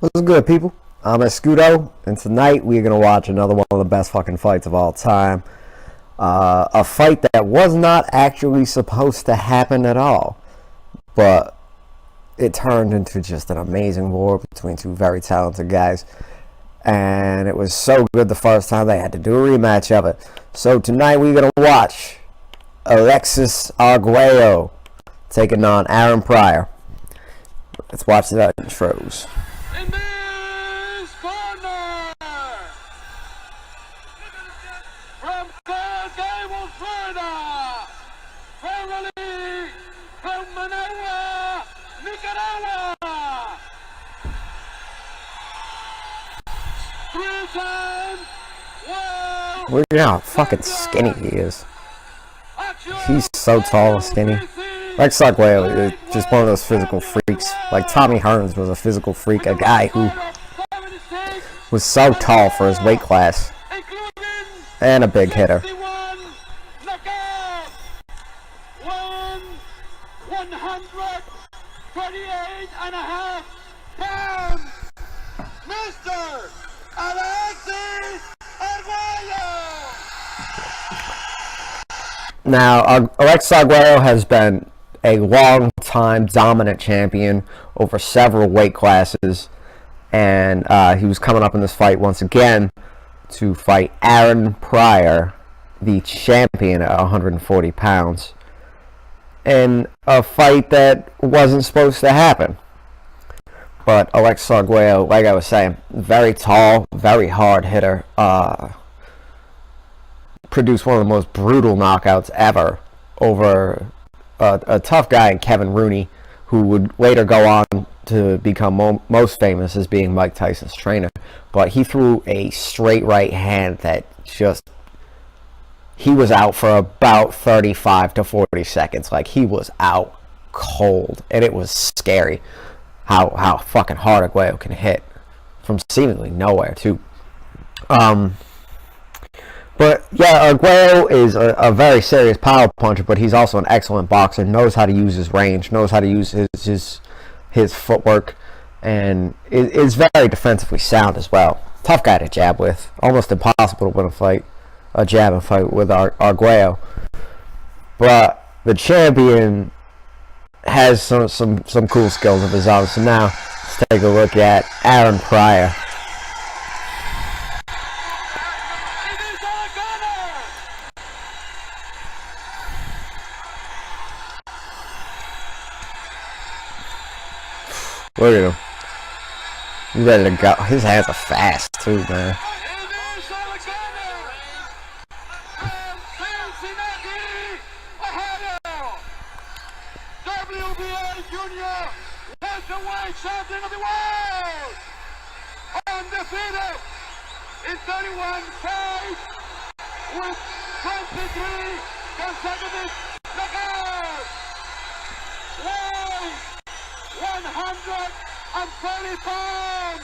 What's good, people? I'm Escudo, and tonight we're going to watch another one of the best fucking fights of all time. A fight that was not actually supposed to happen at all, but it turned into just an amazing war between two very talented guys. And it was so good the first time they had to do a rematch of it. So tonight we're going to watch Arguello taking on Aaron Pryor. Let's watch the intros. In this corner, from Arguello, Florida, formerly from Managua, Nicaragua, 3-time world. Look at how fucking skinny he is. He's so tall and skinny. Arguello is just one of those physical freaks. Like Tommy Hearns was a physical freak, a guy who was so tall for his weight class, and a big hitter. 138.5 pounds, Mr. Arguello. Now, Arguello has been a long-time dominant champion over several weight classes, and he was coming up in this fight once again to fight Aaron Pryor, the champion at 140 pounds, in a fight that wasn't supposed to happen. But Arguello, like I was saying, very tall, very hard hitter, produced one of the most brutal knockouts ever over a tough guy in Kevin Rooney, who would later go on to become most famous as being Mike Tyson's trainer. But he threw a straight right hand that just, he was out for about 35 to 40 seconds. Like, he was out cold, and it was scary how fucking hard Arguello can hit from seemingly nowhere too. But yeah, Arguello is a very serious power puncher, but he's also an excellent boxer, knows how to use his range, knows how to use his footwork, and is very defensively sound as well. Tough guy to jab with. Almost impossible to win a jabbing fight with Arguello. But the champion has some cool skills of his own. So now let's take a look at Aaron Pryor. Look at him. He's ready to go. His hands are fast too, man. WBA Junior Welterweight Champion of the World, undefeated in 31 fights with 23 consecutive knockouts. Weighs 130 pounds.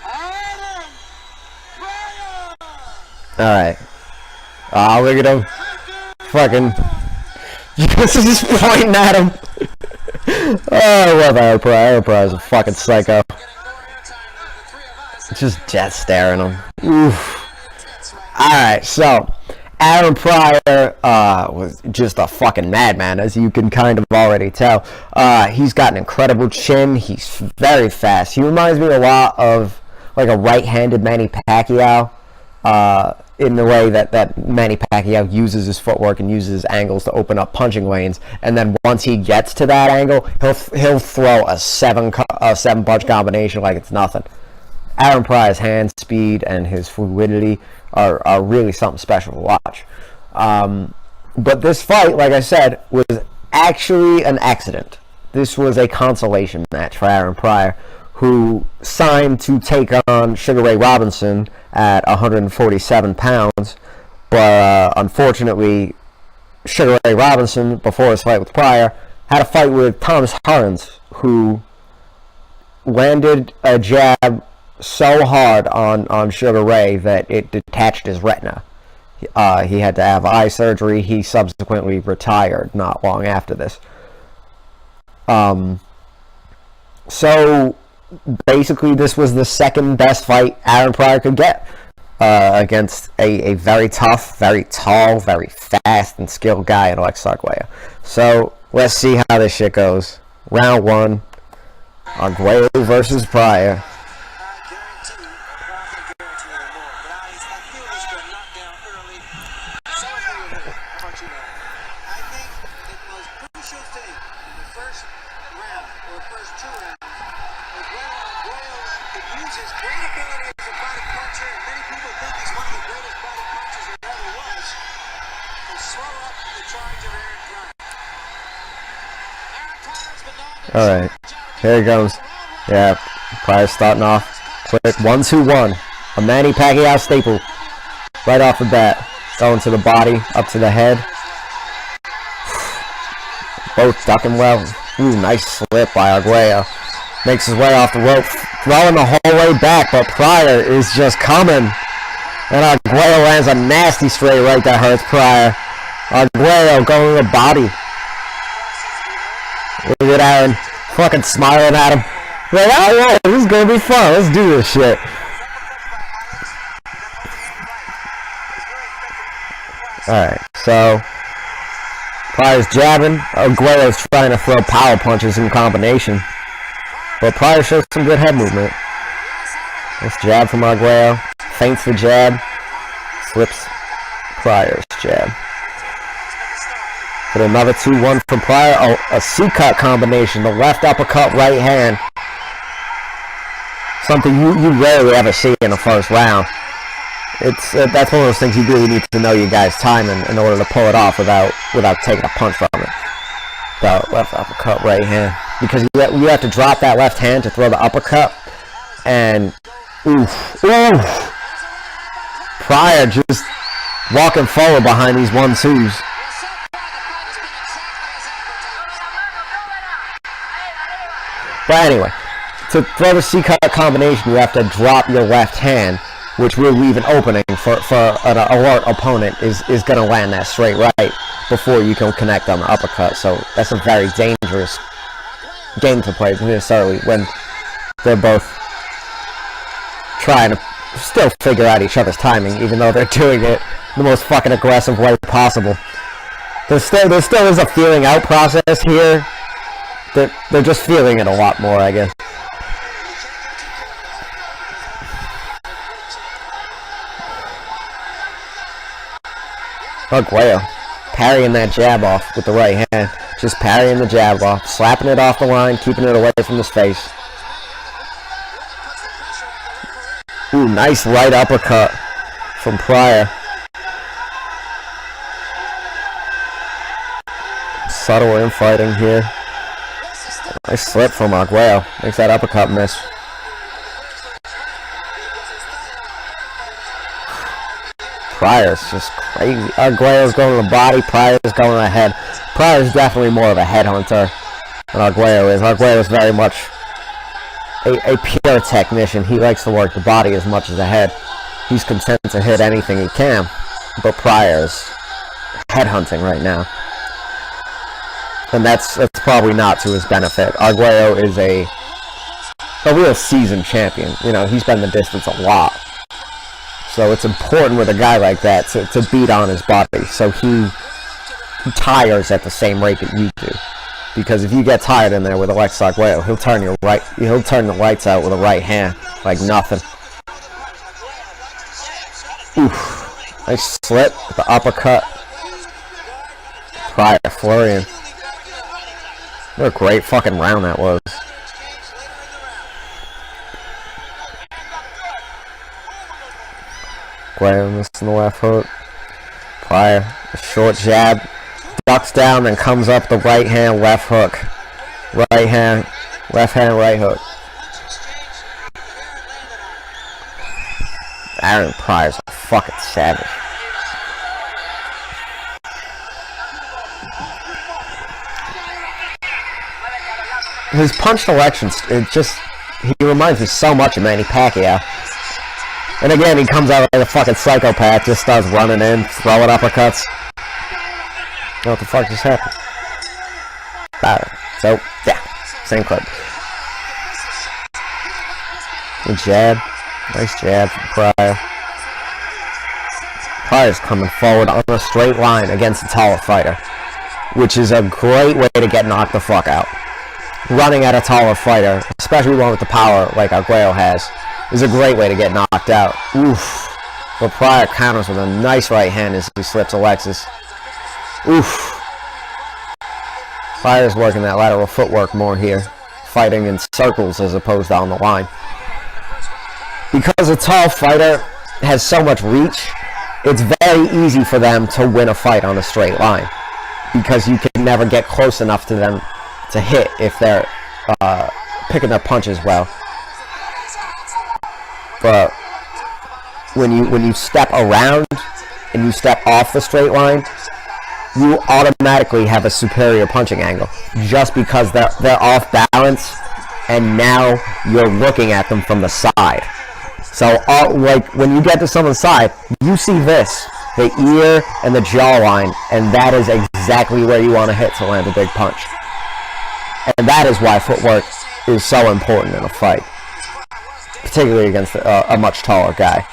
Aaron Pryor. Alright. Oh, look at him. Fucking. Just pointing at him. Oh, I love Aaron Pryor. Aaron Pryor's a fucking psycho. Just death staring him. Oof. Alright, so Aaron Pryor was just a fucking madman, as you can kind of already tell. He's got an incredible chin. He's very fast. He reminds me a lot of like a right-handed Manny Pacquiao, in the way that Manny Pacquiao uses his footwork and uses his angles to open up punching lanes, and then once he gets to that angle, he'll throw a seven punch combination like it's nothing. Aaron Pryor's hand speed and his fluidity are really something special to watch. But this fight, like I said, was actually an accident. This was a consolation match for Aaron Pryor, who signed to take on Sugar Ray Robinson at 147 pounds. But unfortunately, Sugar Ray Robinson, before his fight with Pryor, had a fight with Thomas Hearns, who landed a jab so hard on Sugar Ray that it detached his retina. He had to have eye surgery. He subsequently retired not long after this. So basically this was the second best fight Aaron Pryor could get against a very tough, very tall, very fast and skilled guy in Alex Arguello. So let's see how this shit goes. Round 1, Arguello versus Pryor. Alright, here it goes. Yeah, Pryor starting off quick. 1-2-1. A Manny Pacquiao staple. Right off the bat. Going to the body, up to the head. Both ducking well. Ooh, nice slip by Arguello. Makes his way off the rope. Throwing the whole way back, but Pryor is just coming. And Arguello lands a nasty straight right that hurts Pryor. Arguello going to the body. Look at Aaron fucking smiling at him. Like, oh yeah, this is gonna be fun. Let's do this shit. Alright, so Pryor's jabbing. Arguello's trying to throw power punches in combination. But Pryor shows some good head movement. Nice jab from Arguello. Feints the jab. Slips Pryor's jab. But another 2-1 from Pryor. Oh, a C-cut combination. The left uppercut, right hand. Something you rarely ever see in the first round. It's that's one of those things you really need to know your guy's timing in order to pull it off without taking a punch from it. The left uppercut, right hand. Because you have to drop that left hand to throw the uppercut. And oof. Pryor just walking forward behind these 1-2s. But anyway, to throw the C-cut combination, you have to drop your left hand, which will leave an opening for an alert opponent is going to land that straight right before you can connect on the uppercut. So that's a very dangerous game to play necessarily when they're both trying to still figure out each other's timing, even though they're doing it the most fucking aggressive way possible. There still is a feeling out process here. They're just feeling it a lot more, I guess. Arguello parrying that jab off with the right hand. Just parrying the jab off. Slapping it off the line, keeping it away from his face. Ooh, nice right uppercut from Pryor. Subtle infighting here. Nice slip from Arguello. Makes that uppercut miss. Pryor's just crazy. Arguello's going to the body. Pryor's going to the head. Pryor's definitely more of a headhunter than Arguello is. Arguello is very much a pure technician. He likes to work the body as much as the head. He's content to hit anything he can. But Pryor's headhunting right now. And that's probably not to his benefit. Arguello is a real seasoned champion. You know, he's been the distance a lot. So it's important with a guy like that to beat on his body. So he tires at the same rate that you do. Because if you get tired in there with Alex Arguello, he'll turn the lights out with a right hand like nothing. Oof. Nice slip, the uppercut. Pryor flurrying. What a great fucking round that was. Arguello missing the left hook. Pryor, a short jab. Ducks down, then comes up the right hand, left hook. Right hand, right hook. Aaron Pryor's a fucking savage. His punch selection, he reminds me so much of Manny Pacquiao. And again, he comes out like a fucking psychopath, just starts running in, throwing uppercuts. What the fuck just happened? So, yeah, same clip. Good jab. Nice jab from Pryor. Pryor's coming forward on a straight line against a taller fighter, which is a great way to get knocked the fuck out. Running at a taller fighter, especially one with the power like Arguello has, is a great way to get knocked out. Oof. But Pryor counters with a nice right hand as he slips Alexis. Oof. Pryor's working that lateral footwork more here, fighting in circles as opposed to on the line. Because a tall fighter has so much reach, it's very easy for them to win a fight on a straight line, because you can never get close enough to them to hit if they're picking their punches well. But when you step around and you step off the straight line, you automatically have a superior punching angle, just because they're off balance, and now you're looking at them from the side. So, like, when you get to someone's side, you see this, the ear and the jawline, and that is exactly where you want to hit to land a big punch. And that is why footwork is so important in a fight, particularly against a much taller guy.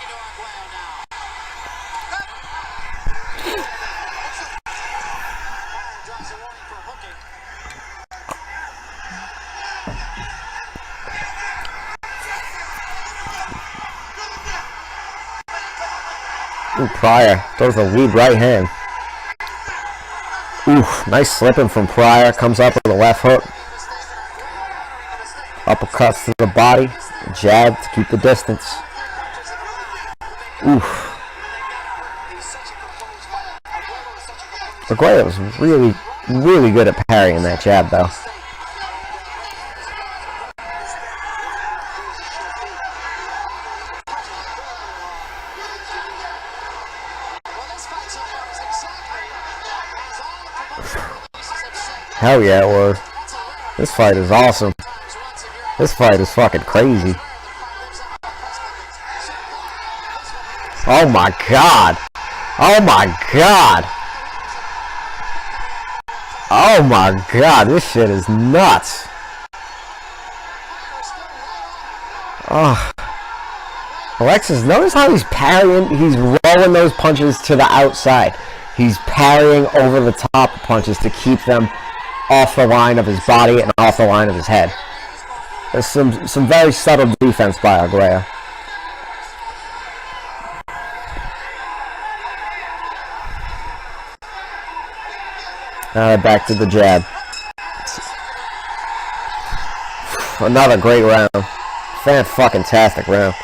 Ooh, Pryor throws a lead right hand. Ooh, nice slipping from Pryor. Comes up with a left hook. Uppercuts to the body. Jab to keep the distance. Ooh. Arguello's really, really good at parrying that jab, though. Hell yeah, it was. This fight is awesome. This fight is fucking crazy. Oh my god. Oh my god. Oh my god, this shit is nuts. Oh. Alexis, notice how he's parrying, he's rolling those punches to the outside. He's parrying over the top punches to keep them off the line of his body and off the line of his head. There's some very subtle defense by Arguello. Now back to the jab. Another great round. Fan-fucking-tastic round.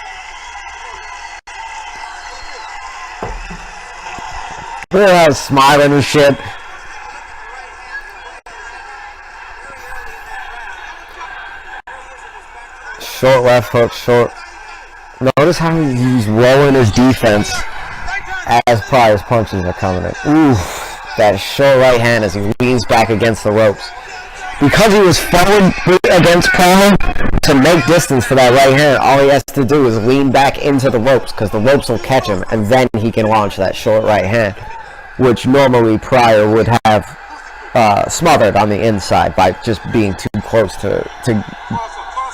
Look at how he's smiling and shit. Short left hook, short. Notice how he's rolling his defense as Pryor's punches are coming in. Ooh, that short right hand as he leans back against the ropes. Because he was forward against Pryor, to make distance for that right hand, all he has to do is lean back into the ropes, because the ropes will catch him, and then he can launch that short right hand, which normally Pryor would have smothered on the inside by just being too close to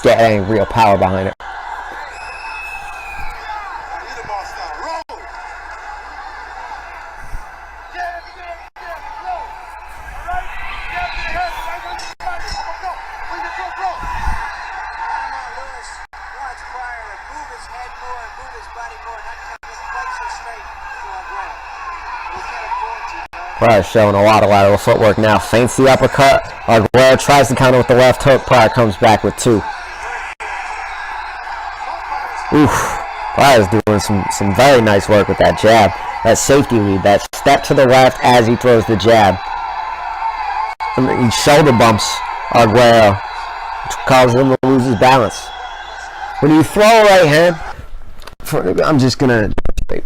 get any real power behind it. Pryor showing a lot of lateral footwork now. Feints the uppercut. Arguello tries to counter with the left hook. Pryor comes back with two. Oof. Pryor's doing some very nice work with that jab. That safety lead. That step to the left as he throws the jab. He shoulder bumps Arguello, which causes him to lose his balance. When you throw a right hand, I'm just going to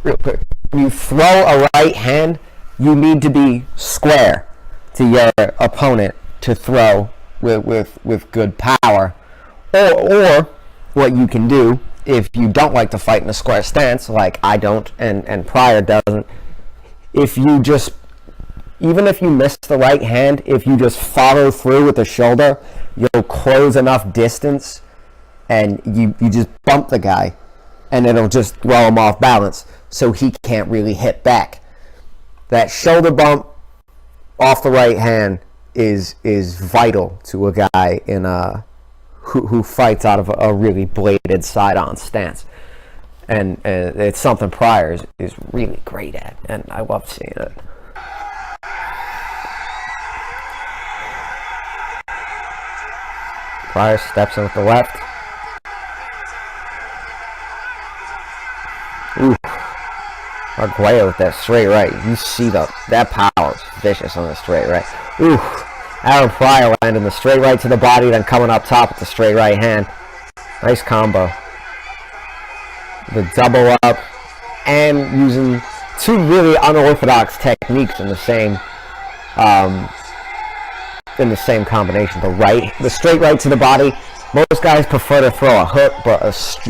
real quick. When you throw a right hand, you need to be square to your opponent to throw with good power. Or what you can do, if you don't like to fight in a square stance, like I don't and Pryor doesn't, even if you miss the right hand, if you just follow through with the shoulder, you'll close enough distance and you just bump the guy, and it'll just throw him off balance, so he can't really hit back. That shoulder bump off the right hand is vital to a guy in who fights out of a really bladed side-on stance, and it's something Pryor is really great at, and I love seeing it. Pryor steps in with the left. Ooh. Arguello with that straight right. You see that power is vicious on the straight right. Ooh. Aaron Pryor landing the straight right to the body, then coming up top with the straight right hand. Nice combo. The double up, and using two really unorthodox techniques in the same combination. The straight right to the body. Most guys prefer to throw a hook, but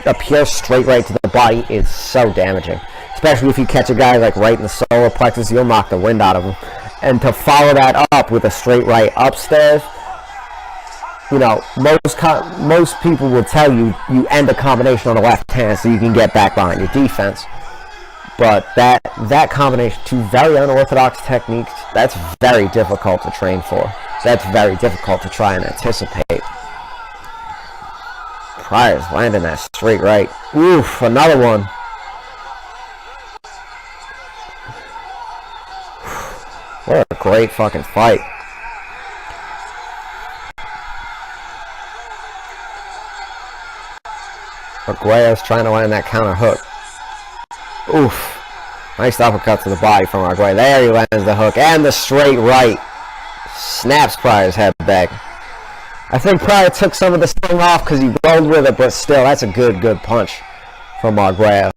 a pure straight right to the body is so damaging. Especially if you catch a guy like right in the solar plexus, you'll knock the wind out of him. And to follow that up with a straight right upstairs, you know, most people will tell you end a combination on the left hand so you can get back behind your defense. But that combination, two very unorthodox techniques, that's very difficult to train for. That's very difficult to try and anticipate. Pryor's landing that straight right. Oof, another one. What a great fucking fight. Arguello's trying to land that counter hook. Oof. Nice uppercut to the body from Arguello. There he lands the hook and the straight right. Snaps Pryor's head back. I think Pryor took some of the sting off because he rolled with it, but still, that's a good punch from Arguello.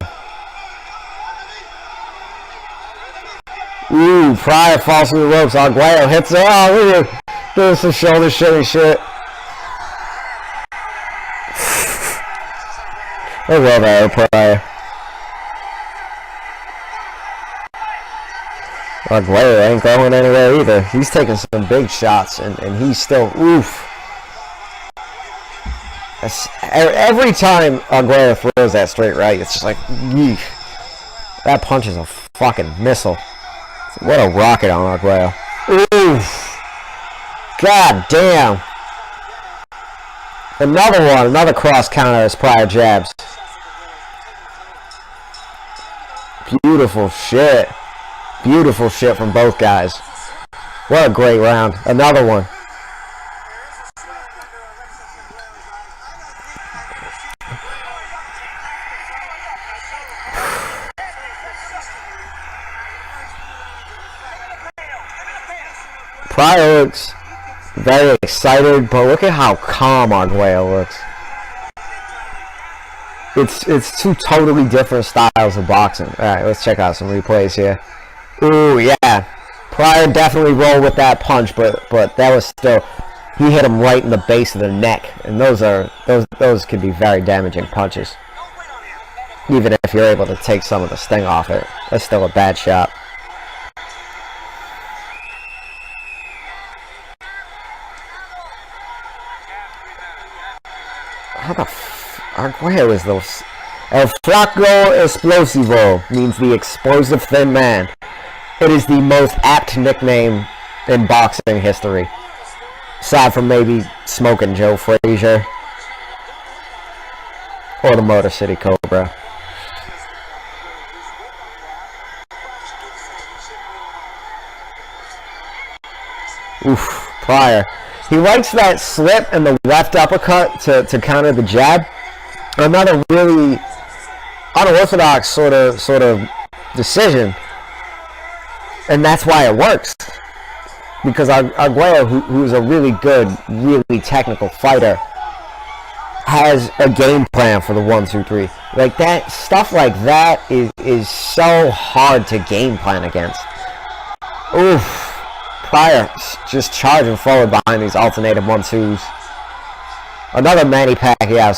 Ooh, Pryor falls through the ropes. Arguello hits it. Oh, look at doing some shoulder shimmy shit. I love Aaron Pryor. Arguello ain't going anywhere either. He's taking some big shots, and he's still, oof. Every time Arguello throws that straight right, it's just like, yeesh. That punch is a fucking missile. What a rocket on Arguello. Oof. God damn. Another cross counter as Pryor jabs. Beautiful shit. Beautiful shit from both guys. What a great round. Another one. Pryor looks very excited, but look at how calm Arguello looks. It's two totally different styles of boxing. Alright, let's check out some replays here. Ooh, yeah. Pryor definitely rolled with that punch, but that was still, he hit him right in the base of the neck, and those can be very damaging punches. Even if you're able to take some of the sting off it, that's still a bad shot. How the Arguello is those? El Flaco Explosivo means the explosive thin man. It is the most apt nickname in boxing history, aside from maybe Smoking Joe Frazier or the Motor City Cobra. Oof, Pryor. He likes that slip and the left uppercut to counter the jab. Another really unorthodox sort of decision, and that's why it works. Because Arguello, who's a really good, really technical fighter, has a game plan for the 1-2-3. Like that stuff like that is so hard to game plan against. Oof. Pryor just charging forward behind these alternative 1-2s. Another Manny Pacquiao.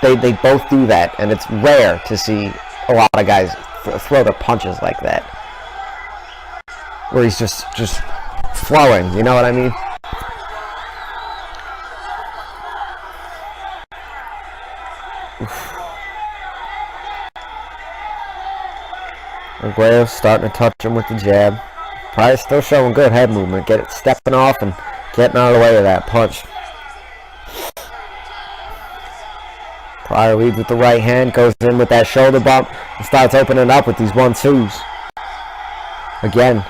They both do that, and it's rare to see a lot of guys throw their punches like that, where he's just flowing. You know what I mean? Arguello starting to touch him with the jab. Pryor still showing good head movement, stepping off and getting out of the way of that punch. Pryor leads with the right hand, goes in with that shoulder bump, and starts opening up with these 1-2s. Again,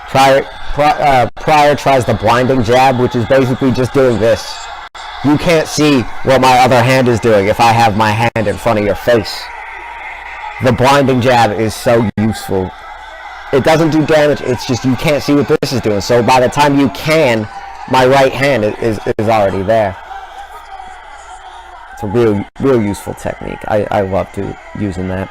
Pryor tries the blinding jab, which is basically just doing this. You can't see what my other hand is doing if I have my hand in front of your face. The blinding jab is so useful. It doesn't do damage, it's just you can't see what this is doing. So by the time you can, my right hand is already there. It's a real useful technique. I love using that.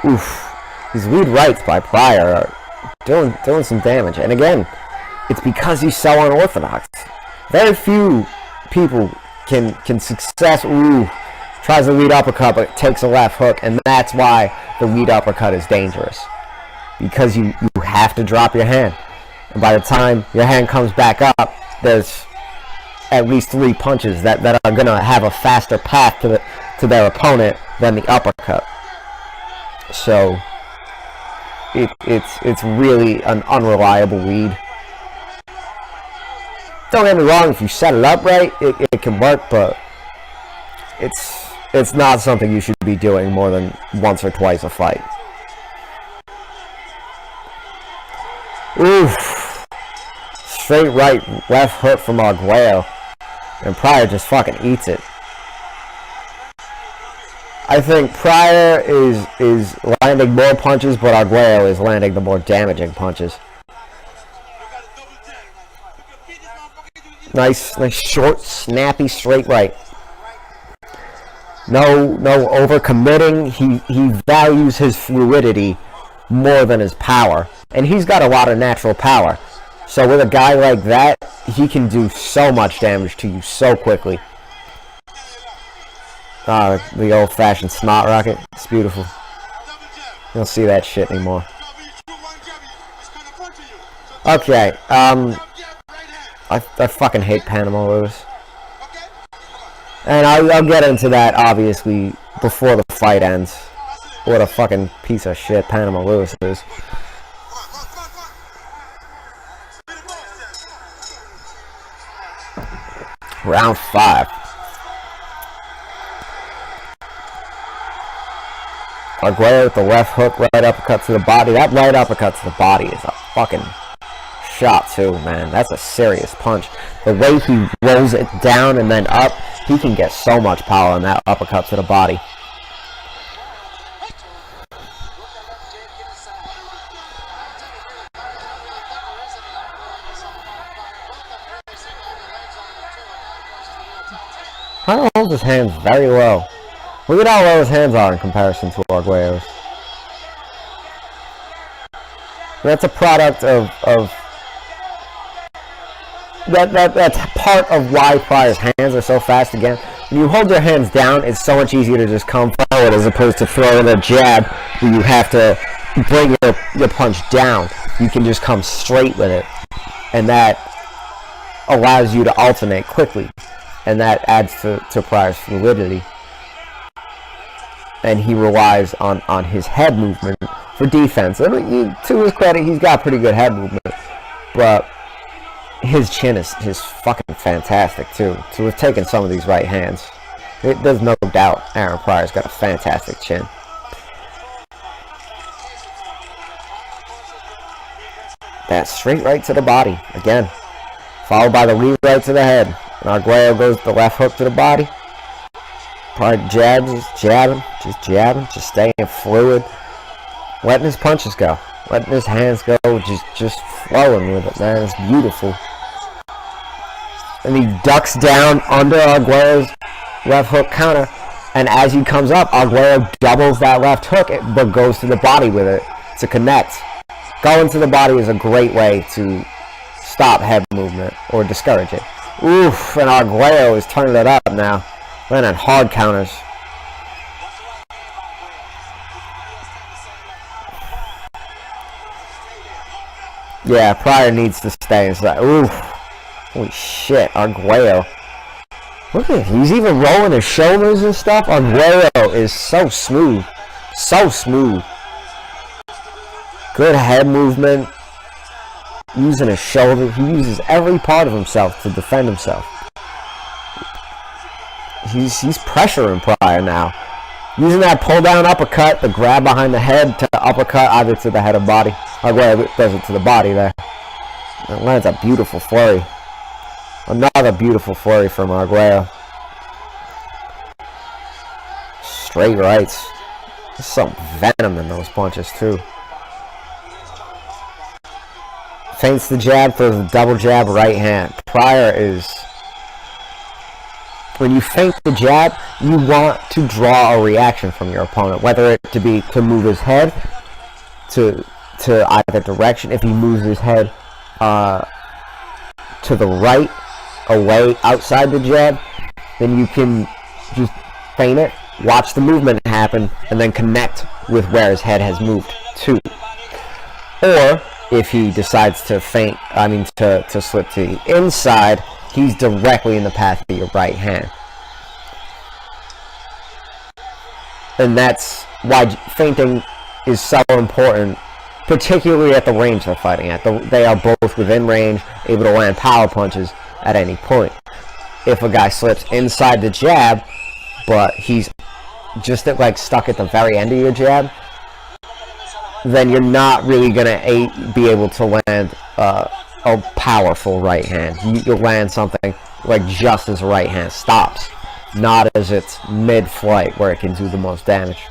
Oof. These lead rights by Pryor are doing some damage. And again, it's because he's so unorthodox. Very few people can tries a lead uppercut but takes a left hook, and that's why the lead uppercut is dangerous. Because you have to drop your hand. And by the time your hand comes back up, there's at least 3 punches that are going to have a faster path to their opponent than the uppercut. So it's really an unreliable lead. Don't get me wrong, if you set it up right, it can work, but it's not something you should be doing more than once or twice a fight. Oof. Straight right left hook from Arguello, and Pryor just fucking eats it. I think Pryor is landing more punches, but Arguello is landing the more damaging punches. Nice short, snappy, straight right. No overcommitting. He values his fluidity more than his power. And he's got a lot of natural power. So with a guy like that, he can do so much damage to you so quickly. The old-fashioned snot rocket. It's beautiful. You don't see that shit anymore. Okay, I fucking hate Panama Lewis. And I'll get into that, obviously, before the fight ends. What a fucking piece of shit Panama Lewis is. Round 5. Arguello with the left hook, right uppercut to the body. That right uppercut to the body is a fucking shot too, man. That's a serious punch. The way he rolls it down and then up, he can get so much power in that uppercut to the body. Pryor holds his hands very low. Look at how low his hands are in comparison to Arguello's. That's a product of that's part of why Pryor's hands are so fast again. When you hold your hands down, it's so much easier to just come forward as opposed to throwing a jab where you have to bring your punch down. You can just come straight with it. And that allows you to alternate quickly. And that adds to Pryor's fluidity. And he relies on his head movement for defense. And to his credit, he's got pretty good head movement. But his chin is fucking fantastic, too. To have taken some of these right hands. There's no doubt Aaron Pryor's got a fantastic chin. That straight right to the body, again. Followed by the lead right to the head. And Arguello goes the left hook to the body. Pryor jabs, just jabbing, just staying fluid. Letting his punches go. Letting his hands go, just flowing with it, man. It's beautiful. And he ducks down under Arguello's left hook counter. And as he comes up, Arguello doubles that left hook, but goes to the body with it to connect. Going to the body is a great way to stop head movement or discourage it. Oof, and Arguello is turning it up now. Landing hard counters. Yeah, Pryor needs to stay inside. Oof. Holy shit, Arguello. Look at him. He's even rolling his shoulders and stuff. Arguello is so smooth. So smooth. Good head movement. Using his shoulder. He uses every part of himself to defend himself. He's pressuring Pryor now. Using that pull down uppercut, the grab behind the head to uppercut either to the head or body. Arguello does it to the body there. And lands a beautiful flurry. Another beautiful flurry from Arguello. Straight rights. There's some venom in those punches too. Feints the jab, throws the double jab, right hand. Pryor is... When you feint the jab, you want to draw a reaction from your opponent, whether it to be to move his head to either direction. If he moves his head to the right, away, outside the jab, then you can just feint it, watch the movement happen, and then connect with where his head has moved to. Or if he decides to to slip to the inside, he's directly in the path of your right hand. And that's why feinting is so important, particularly at the range they're fighting at. They are both within range, able to land power punches at any point. If a guy slips inside the jab, but he's just stuck at the very end of your jab, then you're not really going to be able to land a powerful right hand. You'll land something like just as right hand stops, not as it's mid-flight where it can do the most damage.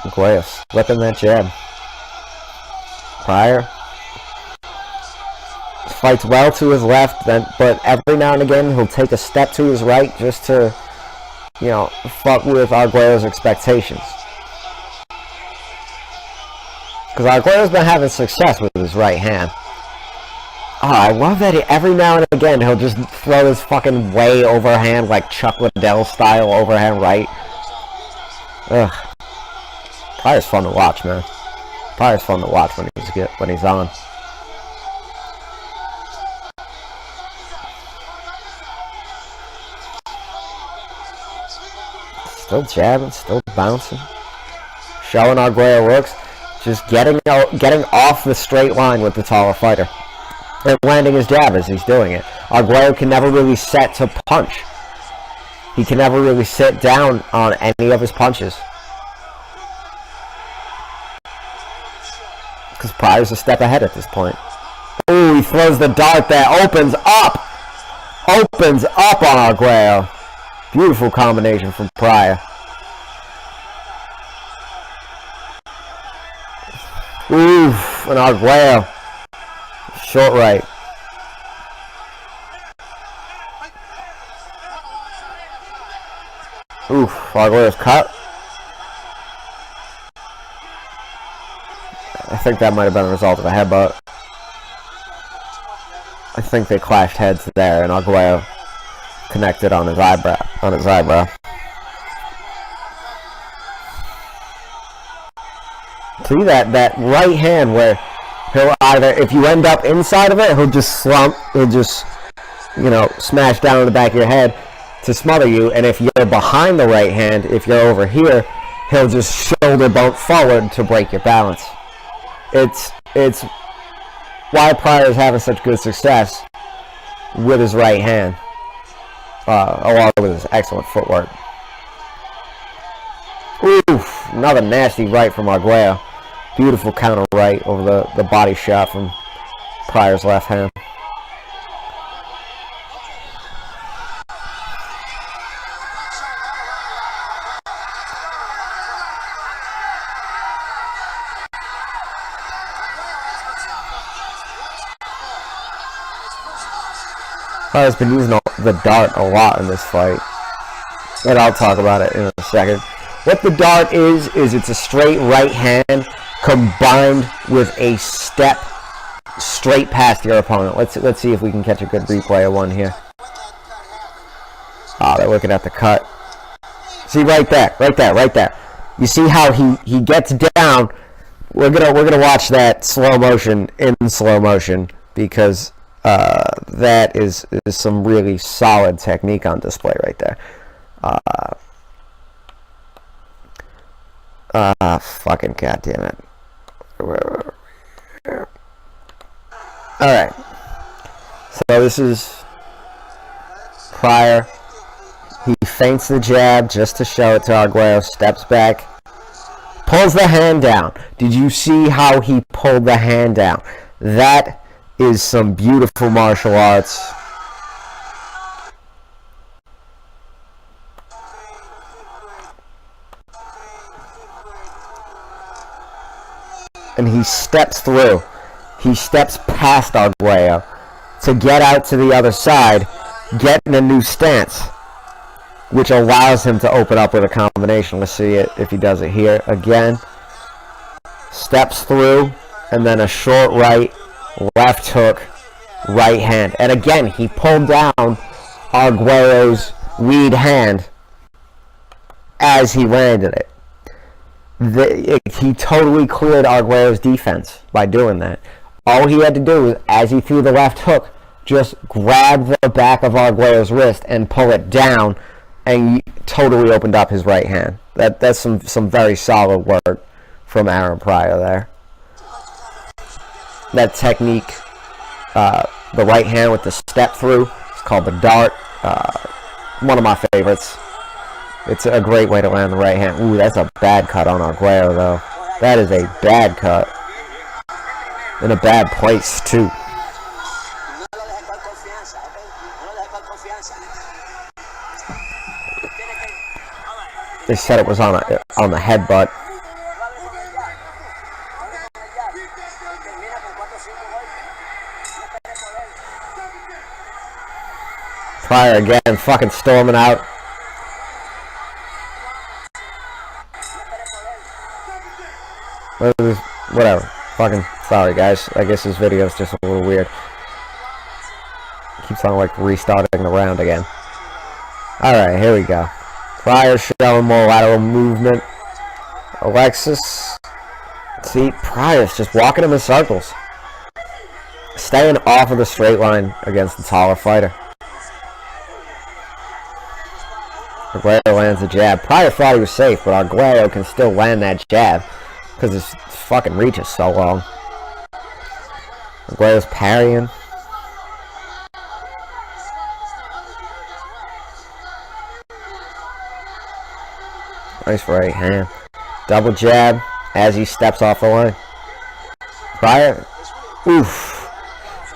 Arguello slipping that jab. Pryor fights well to his left, but every now and again he'll take a step to his right just to, fuck with Arguello's expectations. Because Arguello's been having success with his right hand. Oh, I love that every now and again he'll just throw his fucking way overhand, like Chuck Liddell style overhand right. Ugh. Pryor's fun to watch, man. Pryor's fun to watch when he's on. Still jabbing, still bouncing. Showing Arguello looks. Just getting off the straight line with the taller fighter. And landing his jab as he's doing it. Arguello can never really set to punch. He can never really sit down on any of his punches. Because Pryor's a step ahead at this point. Ooh, he throws the dart there. Opens up! Opens up on Arguello. Beautiful combination from Pryor. Oof, and Arguello. Short right. Oof, Arguello's cut. I think that might have been a result of a headbutt. I think they clashed heads there, and Arguello connected on his eyebrow. See that right hand where he'll either, if you end up inside of it, he'll just slump, he'll just, smash down on the back of your head to smother you, and if you're behind the right hand, if you're over here, he'll just shoulder bump forward to break your balance. It's why Pryor is having such good success with his right hand, along with his excellent footwork. Oof, another nasty right from Arguello. Beautiful counter right over the body shot from Pryor's left hand. Pryor's been using the dart a lot in this fight, and I'll talk about it in a second. What the dart is it's a straight right hand combined with a step straight past your opponent. Let's see if we can catch a good replay of one here. they're looking at the cut. See right there, right there, right there. You see how he gets down. We're gonna watch that slow motion in slow motion because that is some really solid technique on display right there. Fucking goddamn it. Alright. So this is Pryor. He feints the jab just to show it to Arguello. Steps back. Pulls the hand down. Did you see how he pulled the hand down? That is some beautiful martial arts. And he steps through. He steps past Arguello to get out to the other side, get in a new stance, which allows him to open up with a combination. Let's see it if he does it here again. Steps through, and then a short right, left hook, right hand. And again, he pulled down Arguello's lead hand as he landed it. He totally cleared Arguello's defense by doing that. All he had to do was, as he threw the left hook, just grab the back of Arguello's wrist and pull it down, and he totally opened up his right hand. That's some very solid work from Aaron Pryor there. That technique, the right hand with the step through, it's called the dart. One of my favorites. It's a great way to land the right hand. Ooh, that's a bad cut on Arguello, though. That is a bad cut. In a bad place, too. They said it was on the headbutt. Pryor again, fucking storming out. Whatever. Fucking sorry, guys. I guess this video is just a little weird. Keeps on like restarting the round again. Alright, here we go. Pryor showing more lateral movement. Alexis. See, Pryor's just walking him in circles. Staying off of the straight line against the taller fighter. Arguello lands the jab. Pryor thought he was safe, but Arguello can still land that jab because his fucking reach is so long. Arguello's parrying. Nice right hand. Double jab as he steps off the line. Pryor, oof.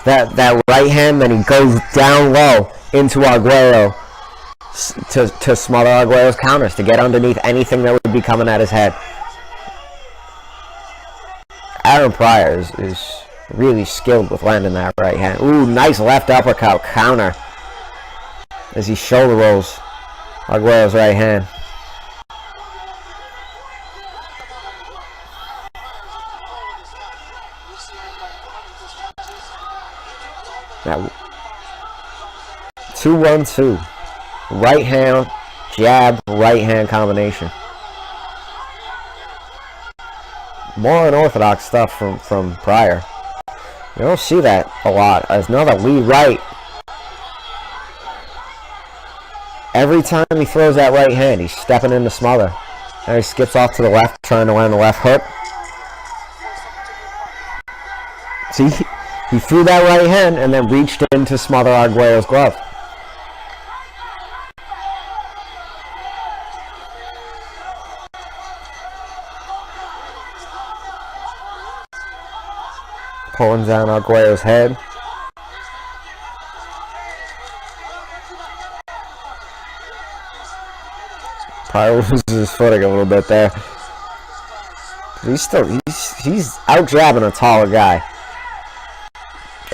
That right hand, then he goes down low into Arguello to smother Arguello's counters, to get underneath anything that would be coming at his head. Aaron Pryor is really skilled with landing that right hand. Ooh, nice left uppercut counter as he shoulder rolls Arguello's right hand. That 2-1-2. Right hand, jab, right hand combination. More unorthodox stuff from Pryor. You don't see that a lot. There's another lead right. Every time he throws that right hand, he's stepping in to smother. Now he skips off to the left, trying to land the left hook. See, he threw that right hand and then reached in to smother Arguello's glove. Pulling down Arguello's head. Pryor loses his footing a little bit there. He's out jabbing a taller guy.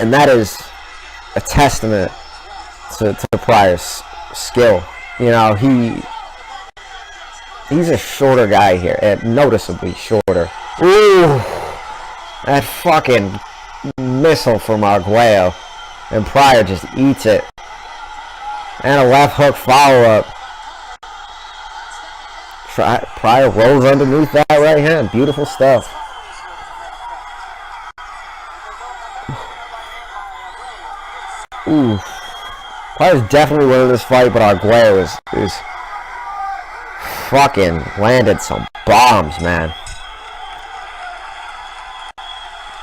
And that is a testament to Pryor's skill. You know, he's a shorter guy here, and noticeably shorter. Ooh, that fucking missile from Arguello, and Pryor just eats it. And a left hook follow-up. Pryor rolls underneath that right hand. Beautiful stuff. Ooh. Pryor's definitely winning this fight, but Arguello is fucking landed some bombs, man.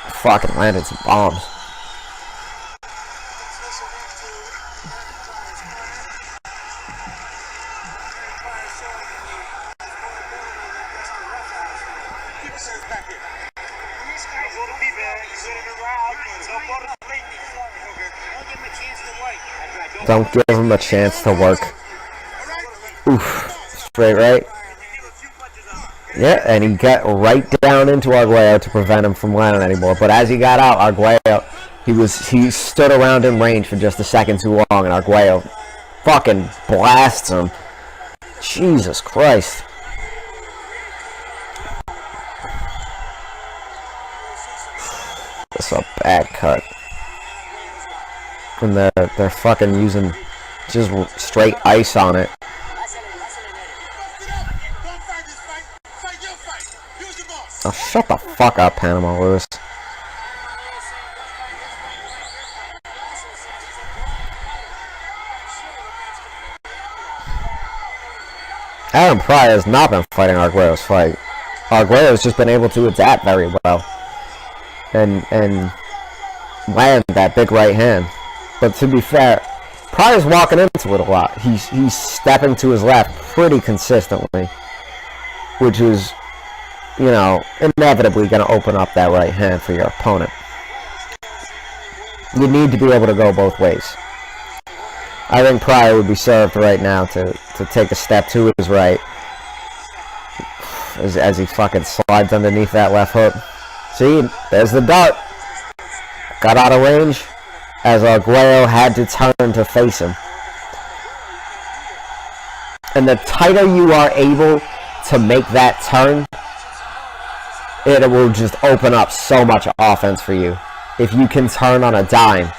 Fucking landed some bombs. Don't give him a chance to work. Oof. Straight right. Yeah, and he got right down into Arguello to prevent him from landing anymore. But as he got out, Arguello, he stood around in range for just a second too long, and Arguello fucking blasts him. Jesus Christ. That's a bad cut. And they're fucking using just straight ice on it. Oh, shut the fuck up, Panama Lewis. Adam Pryor has not been fighting Arguello's fight. Arguello's just been able to adapt very well. And land that big right hand. But to be fair, Pryor's walking into it a lot. He's stepping to his left pretty consistently, which is, you know, inevitably going to open up that right hand for your opponent. You need to be able to go both ways. I think Pryor would be served right now to take a step to his right as he fucking slides underneath that left hook. See, there's the dart. Got out of range as Arguello had to turn to face him. And the tighter you are able to make that turn, it will just open up so much offense for you. If you can turn on a dime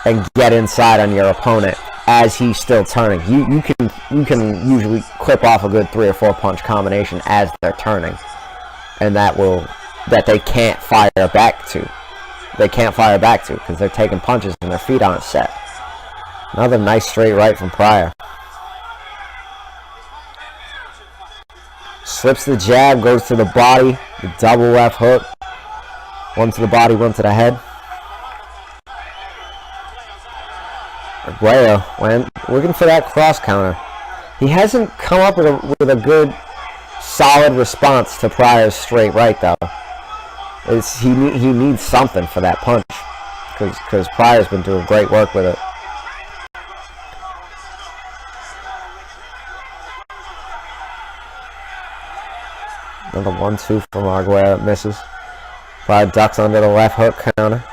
and get inside on your opponent as he's still turning, you can usually clip off a good 3 or 4 punch combination as they're turning, and that they can't fire back to. They can't fire back to because they're taking punches and their feet aren't set. Another nice straight right from Pryor. Slips the jab, goes to the body, the double left hook. One to the body, one to the head. Arguello went looking for that cross counter. He hasn't come up with a good, solid response to Pryor's straight right though. He needs something for that punch because Pryor's been doing great work with it. Another 1-2 from Arguello, misses. Pryor ducks under the left hook counter.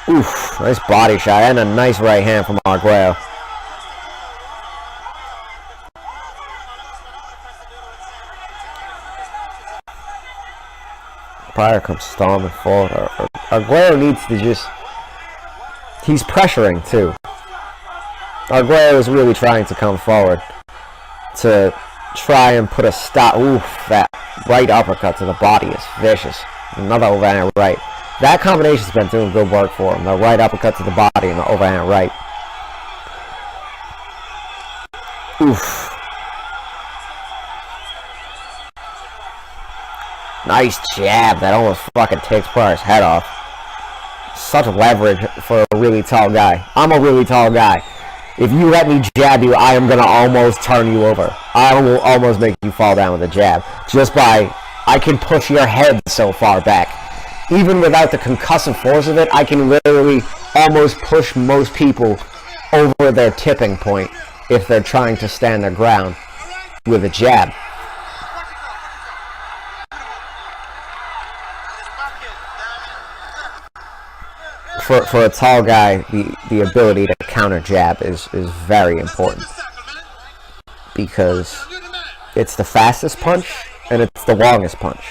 Oof, nice body shot and a nice right hand from Arguello. Pryor comes storming forward. Arguello needs to just... He's pressuring too. Arguello is really trying to come forward to try and put a stop. Oof, that right uppercut to the body is vicious. Another overhand right. That combination's been doing good work for him. The right uppercut to the body and the overhand right. Oof. Nice jab that almost fucking takes Pryor's head off. Such leverage for a really tall guy. I'm a really tall guy. If you let me jab you, I am going to almost turn you over. I will almost make you fall down with a jab. Just by, I can push your head so far back. Even without the concussive force of it, I can literally almost push most people over their tipping point if they're trying to stand their ground with a jab. For a tall guy, the ability to counter jab is very important because it's the fastest punch and it's the longest punch.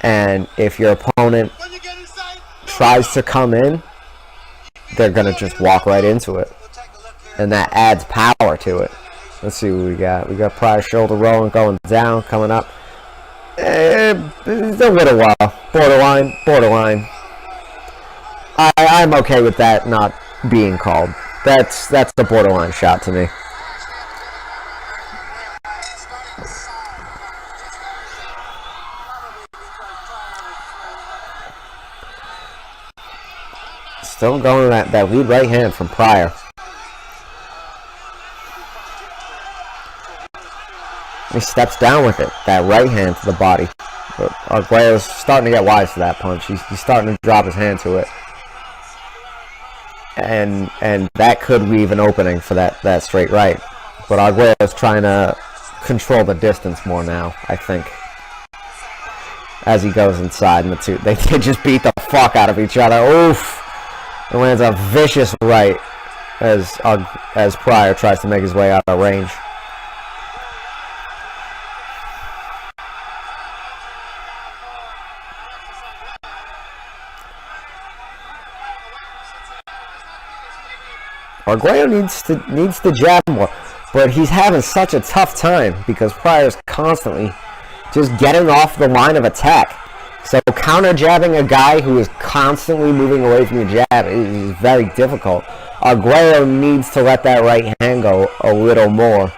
And if your opponent tries to come in they're gonna just walk right into it, and that adds power to it. Let's see what we got. We got Pryor shoulder rolling, going down, coming up. It's a little borderline. I'm okay with that not being called. That's the borderline shot to me. Still going that lead right hand from Pryor. He steps down with it. That right hand to the body. But Arguello's starting to get wise to that punch. He's starting to drop his hand to it. And that could leave an opening for that straight right. But Arguello's trying to control the distance more now, I think. As he goes inside, and they just beat the fuck out of each other. Oof! It lands a vicious right as Pryor tries to make his way out of range. Arguello needs to jab more, but he's having such a tough time because Pryor's constantly just getting off the line of attack. So counter jabbing a guy who is constantly moving away from your jab is very difficult. Arguello needs to let that right hand go a little more.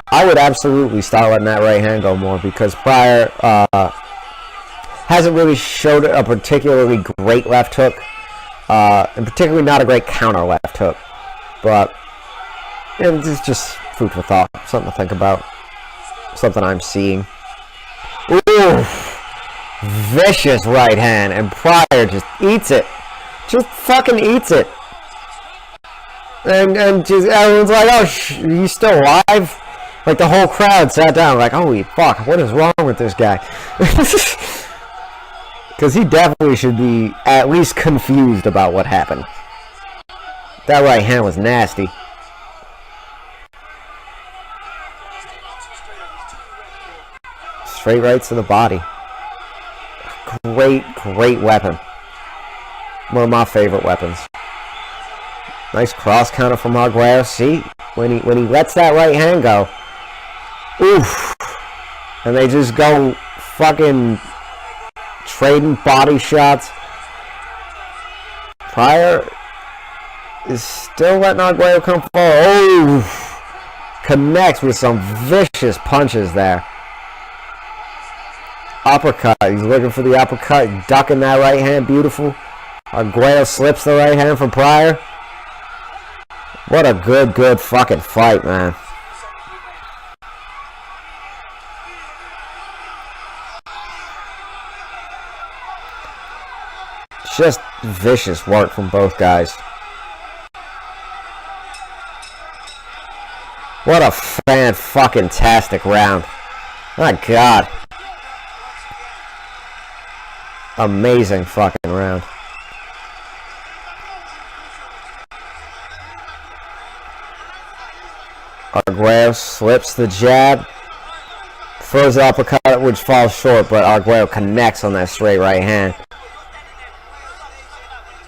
I would absolutely start letting that right hand go more because Pryor hasn't really showed a particularly great left hook, and particularly not a great counter left hook. But it's just food for thought, something to think about, something I'm seeing. Ooh, vicious right hand, and Pryor just eats it, just fucking eats it, and just everyone's like, "Oh, he's still alive." Like the whole crowd sat down, like, "Holy fuck, what is wrong with this guy?" Because he definitely should be at least confused about what happened. That right hand was nasty. Straight rights to the body. Great weapon. One of my favorite weapons. Nice cross counter from Arguello. See, when he lets that right hand go, oof, and they just go fucking trading body shots. Pryor is still letting Arguello come forward. Oh, connects with some vicious punches there. Uppercut. He's looking for the uppercut, ducking that right hand. Beautiful. Arguello slips the right hand from Pryor. What a good fucking fight, man. Just vicious work from both guys. What a fan-fucking-tastic round. My God. Amazing fucking round. Arguello slips the jab. Throws the uppercut, which falls short, but Arguello connects on that straight right hand.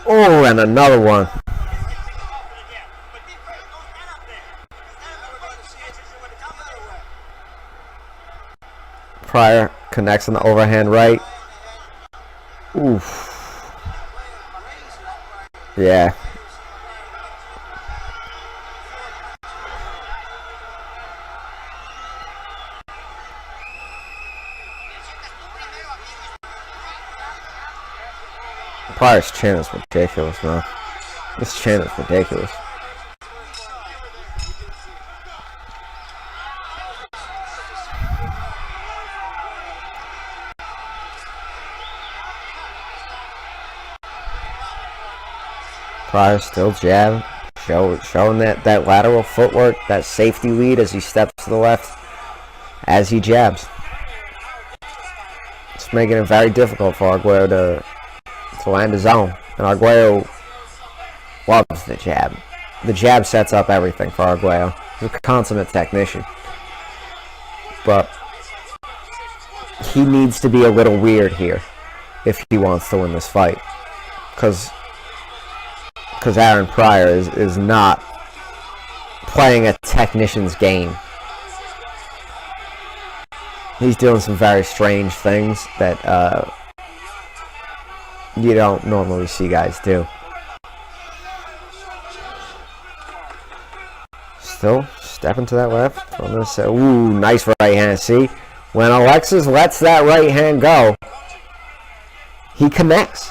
Oh, and another one. Pryor connects on the overhand right. Oof. Yeah. Pryor's chin is ridiculous, man. This chin is ridiculous. Pryor still jabbing, showing that lateral footwork, that safety lead as he steps to the left, as he jabs. It's making it very difficult for Arguello to land his own. And Arguello loves the jab. The jab sets up everything for Arguello. He's a consummate technician. But he needs to be a little weird here. if he wants to win this fight. Because Aaron Pryor is not playing a technician's game. He's doing some very strange things that you don't normally see guys do. Still stepping to that left. Ooh, nice right hand. See, when Alexis lets that right hand go, he connects.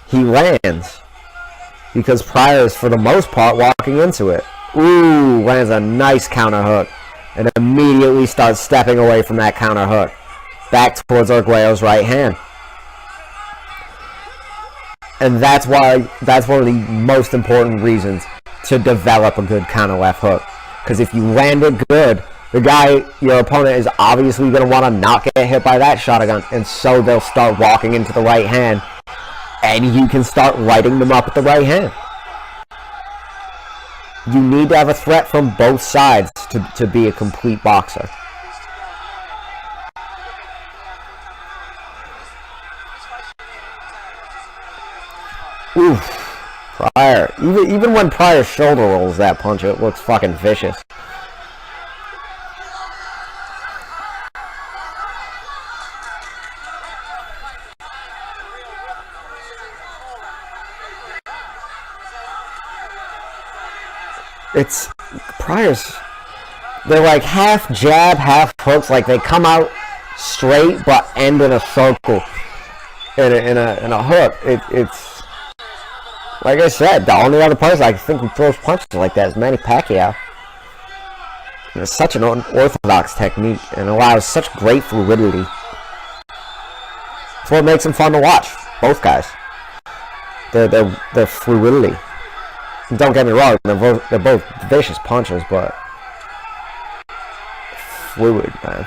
He lands. Because Pryor is, for the most part, walking into it. Ooh, lands a nice counter hook. And immediately starts stepping away from that counter hook. Back towards Arguello's right hand. And that's one of the most important reasons to develop a good counter left hook. Because if you land it good, your opponent is obviously going to want to not get hit by that shotgun. And so they'll start walking into the right hand. And you can start lighting them up with the right hand. You need to have a threat from both sides to be a complete boxer. Oof. Pryor. Even when Pryor shoulder rolls that punch, it looks fucking vicious. It's Pryor's. They're like half jab, half hooks. Like they come out straight but end in a circle. In a hook. It's like I said. The only other person I think who throws punches like that is Manny Pacquiao. And it's such an unorthodox technique and allows such great fluidity. That's what makes them fun to watch. Both guys. Their fluidity. Don't get me wrong, they're both vicious punchers, but fluid, man.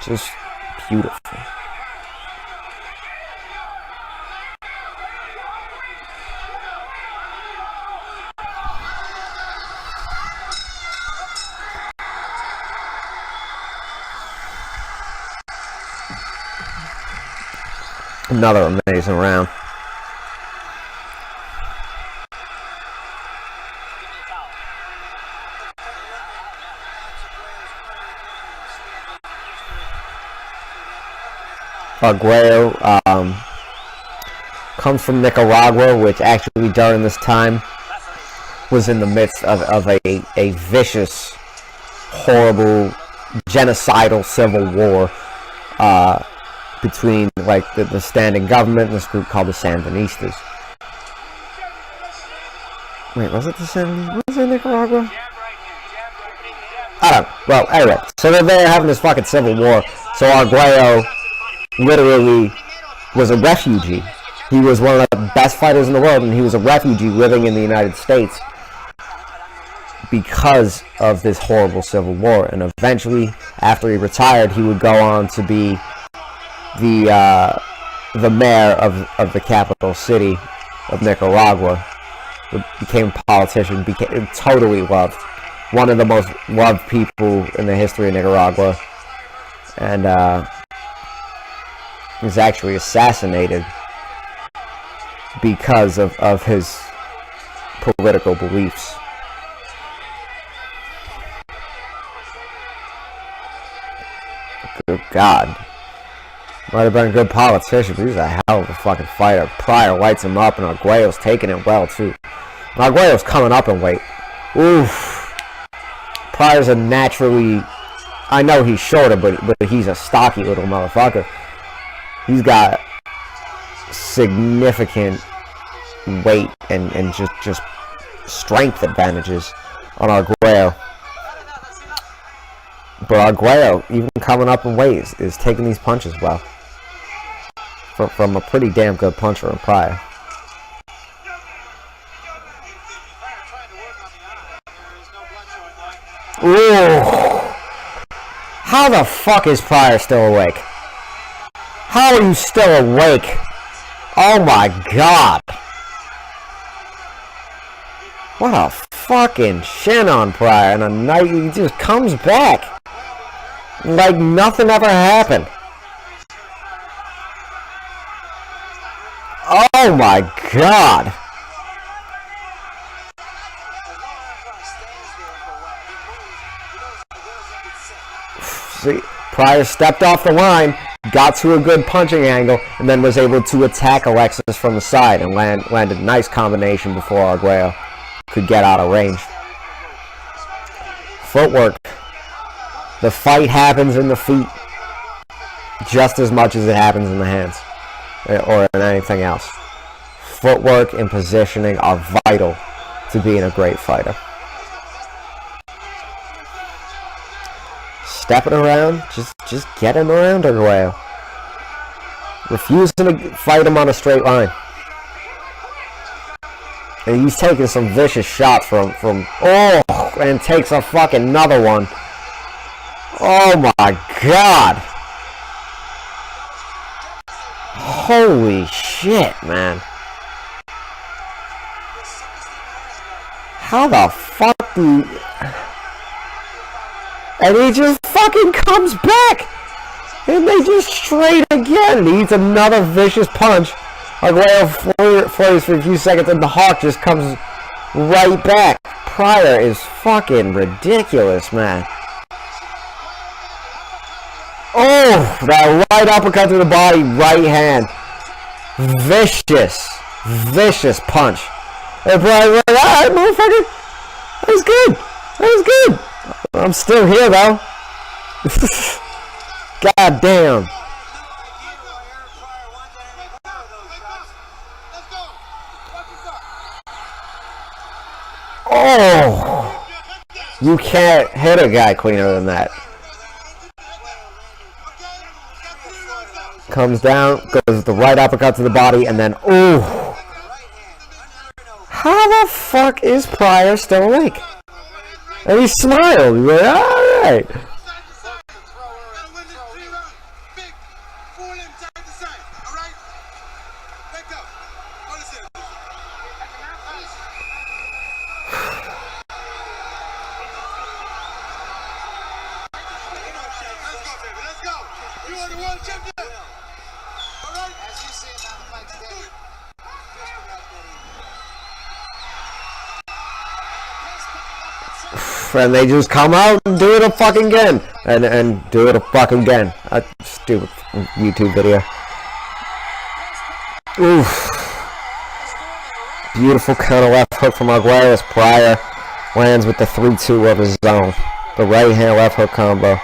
Just beautiful. Another amazing round. Arguello comes from Nicaragua, which actually during this time was in the midst of a vicious, horrible, genocidal civil war between like the standing government and this group called the Sandinistas. Wait, was it the Sandinistas? Was it Nicaragua? I don't know. Well, anyway, so they're there having this fucking civil war. So Arguello literally was a refugee. He was one of the best fighters in the world, and he was a refugee living in the United States because of this horrible civil war. And eventually, after he retired, he would go on to be the mayor of the capital city of Nicaragua. Became a politician, became totally loved. One of the most loved people in the history of Nicaragua. And was actually assassinated because of his political beliefs. Good God. Might have been a good politician, but he's a hell of a fucking fighter. Pryor lights him up, and Arguello's taking it well, too. And Arguello's coming up in weight. Oof. Pryor's a naturally... I know he's shorter, but he's a stocky little motherfucker. He's got significant weight and just strength advantages on Arguello. But Arguello, even coming up in weight, is taking these punches well. From a pretty damn good puncher in Pryor. Ooh. How the fuck is Pryor still awake? How are you still awake? Oh my God. What a fucking shin on Pryor. And a night he just comes back. Like nothing ever happened. Oh my God. See, Pryor stepped off the line, got to a good punching angle, and then was able to attack Alexis from the side and landed a nice combination before Arguello could get out of range. Footwork. The fight happens in the feet just as much as it happens in the hands or in anything else. Footwork and positioning are vital to being a great fighter. Stepping around, just getting around Arguello. Refusing to fight him on a straight line. And he's taking some vicious shots from and takes a fucking another one. Oh my God. Holy shit, man. How the fuck do you... And he just fucking comes back! And they just straight again! And he eats another vicious punch. Arguello flurries for a few seconds and the Hawk just comes right back. Pryor is fucking ridiculous, man. Oh! That right uppercut to the body, right hand. Vicious. Vicious punch. And Pryor's like, alright, motherfucker. That was good. That was good. I'm still here, though. God damn. Oh! You can't hit a guy cleaner than that. Comes down, goes with the right uppercut to the body, and then, ooh. How the fuck is Pryor still awake? And he smiled. He's like, alright. And they just come out and do it a fucking again. And do it a fucking again. A stupid YouTube video. Oof. Beautiful counter left hook from Arguello as Pryor lands with the 3-2 of his own. The right hand left hook combo.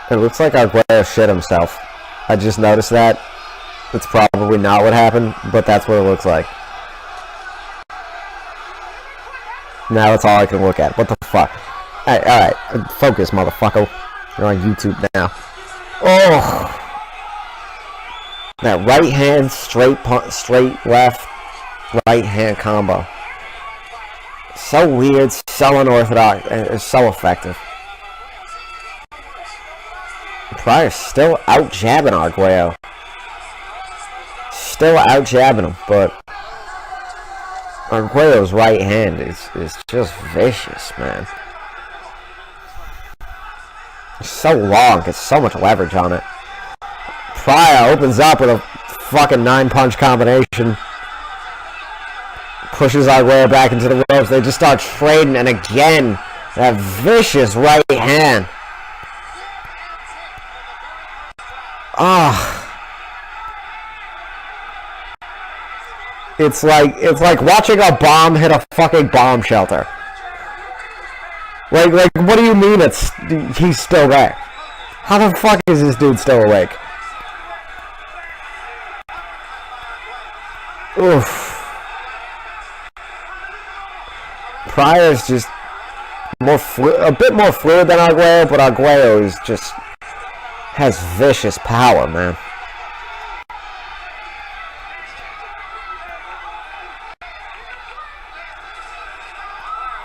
It looks like Arguello shit himself. I just noticed that. That's probably not what happened, but that's what it looks like. Now that's all I can look at. What the fuck? Alright, focus, motherfucker. You're on YouTube now. Oh! That right hand, straight left, right hand combo. So weird, so unorthodox, and it's so effective. Pryor's still out jabbing Arguello. Still out jabbing him, but Arguello's right hand is just vicious, man. It's so long, it's so much leverage on it. Pryor opens up with a fucking 9-punch combination. Pushes Arguello back into the ropes. They just start trading, and again, that vicious right hand. Ah. It's like watching a bomb hit a fucking bomb shelter. Like what do you mean he's still there? How the fuck is this dude still awake? Oof. Pryor's just a bit more fluid than Arguello, but Arguello is just has vicious power, man.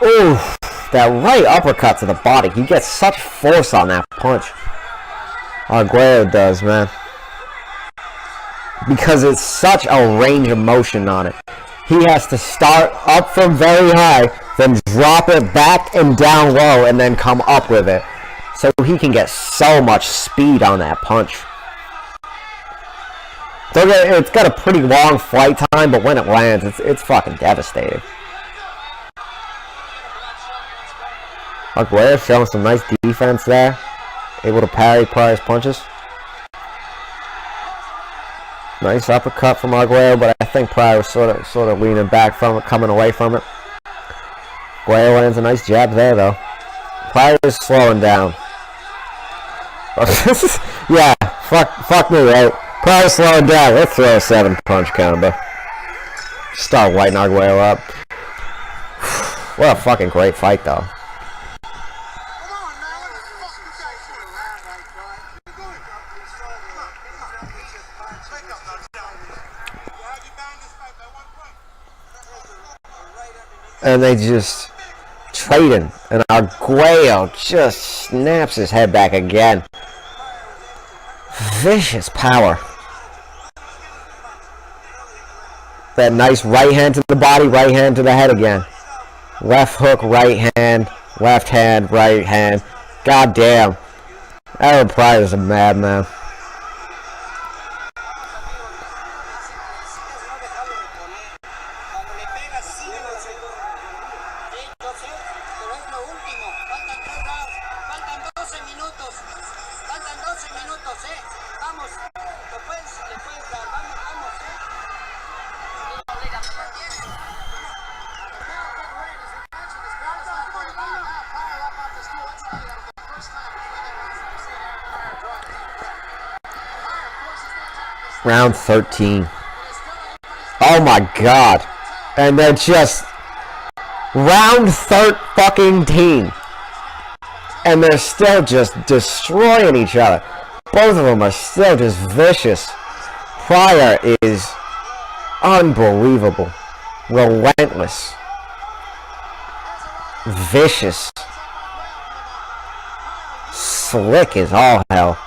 Oof, that right uppercut to the body. He gets such force on that punch. Arguello does, man. Because it's such a range of motion on it. He has to start up from very high, then drop it back and down low, and then come up with it. so he can get so much speed on that punch. It's got a pretty long flight time, but when it lands, it's fucking devastating. Arguello showing some nice defense there. Able to parry Pryor's punches. Nice uppercut from Arguello, but I think Pryor was sort of leaning back from it, coming away from it. Arguello lands a nice jab there, though. Pryor is slowing down. Yeah, fuck me, right? Pryor slowing down. Let's throw a 7-punch combo. Start lighting Arguello up. What a fucking great fight, though. And they just trading, and Arguello just snaps his head back again. Vicious power. That nice right hand to the body, right hand to the head again. Left hook, right hand, right hand. God damn. Aaron Pryor is a madman. Round 13. Oh my god. And they're just round 13. And they're still just destroying each other. Both of them are still just vicious. Pryor is unbelievable. Relentless. Vicious. Slick as all hell.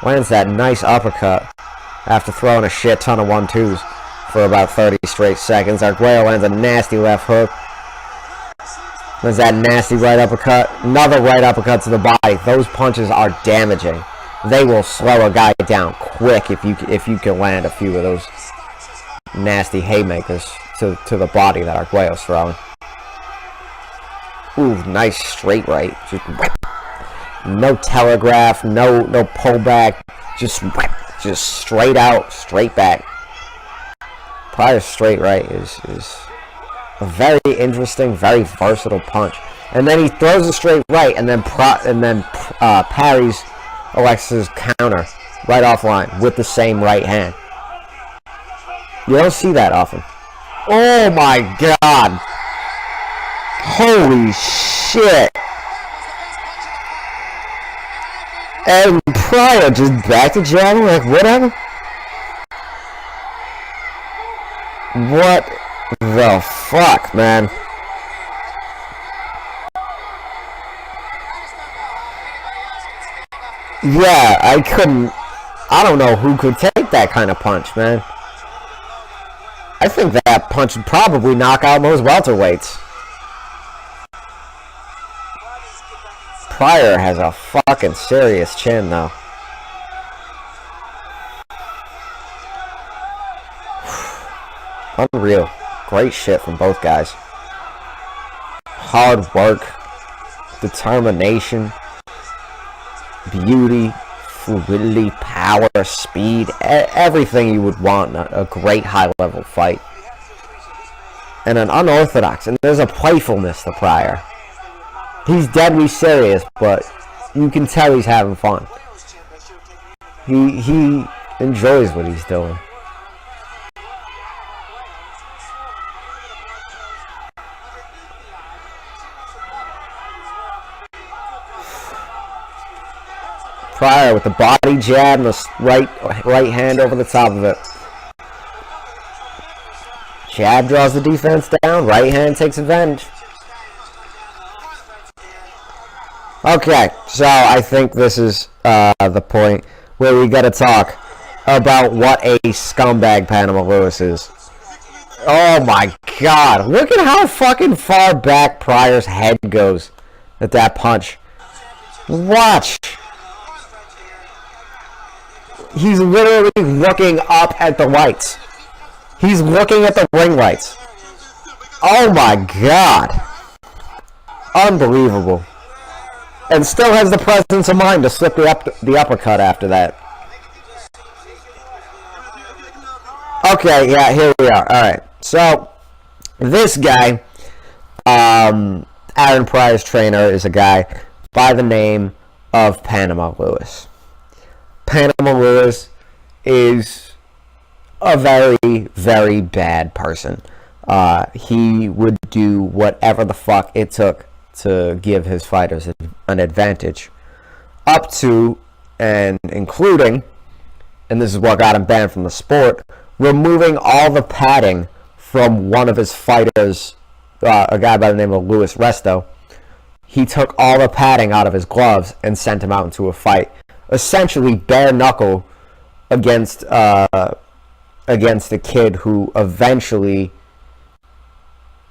Lands that nice uppercut after throwing a shit ton of 1-2s for about 30 straight seconds. Arguello lands a nasty left hook. Lands that nasty right uppercut. Another right uppercut to the body. Those punches are damaging. They will slow a guy down quick if you can land a few of those nasty haymakers to the body that Arguello's throwing. Ooh, nice straight right. Just no telegraph, no pullback, just straight out, straight back. Pryor's straight right is a very interesting, very versatile punch. And then he throws a straight right, and then parries Alexa's counter right offline with the same right hand. You don't see that often. Oh my god! Holy shit! And Pryor just back to jabbing like whatever. What the fuck, man? Yeah, I don't know who could take that kind of punch, man. I think that punch would probably knock out most welterweights. Pryor has a fucking serious chin, though. Unreal. Great shit from both guys. Hard work, determination, beauty, fluidity, power, speed, everything you would want in a great high-level fight. And an unorthodox, and there's a playfulness to Pryor. He's deadly serious, but you can tell he's having fun. He enjoys what he's doing. Pryor with the body jab and the right hand over the top of it. Jab draws the defense down, right hand takes advantage. Okay, so I think this is the point where we gotta talk about what a scumbag Panama Lewis is. Oh my god, look at how fucking far back Pryor's head goes at that punch. Watch. He's literally looking up at the lights. He's looking at the ring lights. Oh my god. Unbelievable. And still has the presence of mind to slip the uppercut after that. Okay, yeah, here we are. Alright. So, this guy, Aaron Pryor's trainer, is a guy by the name of Panama Lewis. Panama Lewis is a very, very bad person. He would do whatever the fuck it took to give his fighters an advantage. Up to and including, and this is what got him banned from the sport, removing all the padding from one of his fighters, a guy by the name of Luis Resto. He took all the padding out of his gloves and sent him out into a fight, essentially bare knuckle against a kid who eventually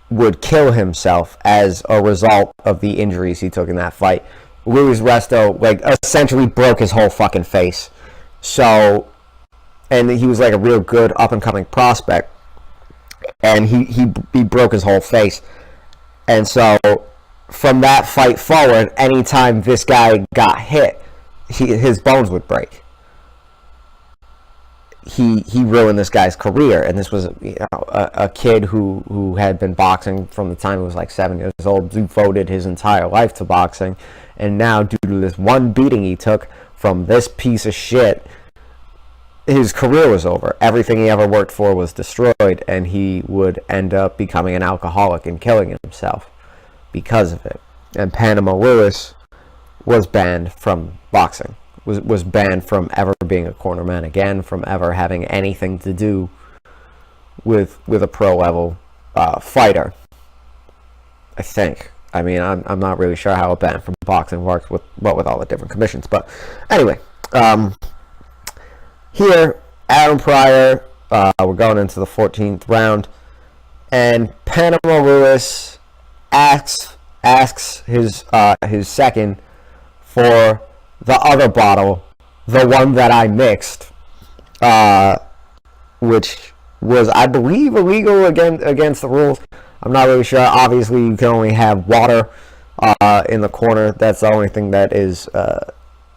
would kill himself as a result of the injuries he took in that fight. Luis Resto essentially broke his whole fucking face. So, and he was a real good up and coming prospect, and he broke his whole face. And so from that fight forward, anytime this guy got hit, his bones would break. He ruined this guy's career, and this was a kid who had been boxing from the time he was 7 years old, devoted his entire life to boxing, and now due to this one beating he took from this piece of shit, his career was over. Everything he ever worked for was destroyed, and he would end up becoming an alcoholic and killing himself because of it. And Panama Lewis was banned from boxing. Was banned from ever being a cornerman again, from ever having anything to do with a pro level fighter. I think. I mean, I'm not really sure how a ban from boxing works with all the different commissions, but anyway, here Aaron Pryor, we're going into the 14th round, and Panama Lewis asks his second for the other bottle, the one that I mixed, which was, I believe, illegal against the rules. I'm not really sure. Obviously, you can only have water in the corner. That's the only thing that is,